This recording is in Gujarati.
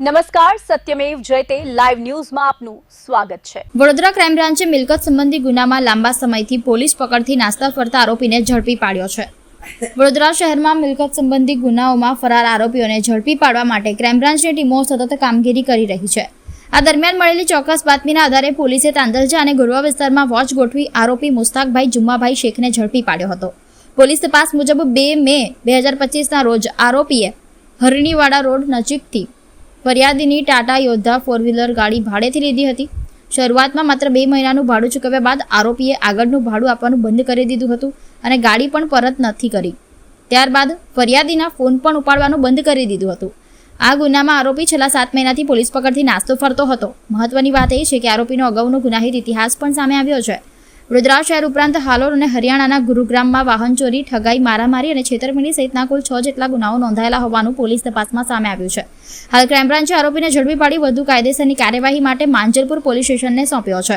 નમસ્કાર, સત્યમેવ જયતે લાઈવ ન્યૂઝમાં આપનું સ્વાગત છે। વડોદરા ક્રાઇમ બ્રાન્ચે મિલકત સંબંધી ગુનામાં લાંબા સમયથી પોલીસ પકડથી નાસ્તા ફરતા આરોપીને ઝડપી પાડ્યો છે। વડોદરા શહેરમાં મિલકત સંબંધી ગુનાઓમાં ફરાર આરોપીઓને ઝડપી પાડવા માટે ક્રાઇમ બ્રાન્ચની ટીમો સતત કામગીરી કરી રહી છે। આ દરમિયાન મળેલી ચોક્કસ બાતમીના આધારે પોલીસે તાંદલજા અને ગોરવા વિસ્તારમાં વોચ ગોઠવી આરોપી મુસ્તાકભાઈ જુમ્માભાઈ શેખને ઝડપી પાડ્યો હતો। પોલીસ તપાસ મુજબ 2 મે 2025ના રોજ આરોપીએ હરણીવાડા રોડ નજીકથી ફરિયાદીની ટાટા યોદ્ધા 4-વ્હીલર ગાડી ભાડેથી લીધી હતી। શરૂઆતમાં માત્ર 2 મહિનાનું ભાડું ચૂકવ્યા બાદ આરોપીએ આગળનું ભાડું આપવાનું બંધ કરી દીધું હતું અને ગાડી પણ પરત નથી કરી। ત્યારબાદ ફરિયાદીના ફોન પણ ઉપાડવાનું બંધ કરી દીધું હતું। આ ગુનામાં આરોપી છેલ્લા 7 મહિનાથી પોલીસ પકડથી નાસ્તો ફરતો હતો। મહત્વની વાત એ છે કે આરોપીનો અગાઉનો ગુનાહિત ઇતિહાસ પણ સામે આવ્યો છે। વડોદરા શહેર ઉપરાંત હાલોલ અને હરિયાણાના ગુરુગ્રામમાં વાહન ચોરી, ઠગાઈ, મારામારી અને છેતરપિંડી સહિતના કુલ 6 જેટલા ગુનાઓ નોંધાયેલા હોવાનું પોલીસ તપાસમાં સામે આવ્યું છે। હાલ ક્રાઇમ બ્રાન્ચે આરોપીને ઝડપી પાડી વધુ કાયદેસરની કાર્યવાહી માટે માંજલપુર પોલીસ સ્ટેશનને સોંપ્યો છે।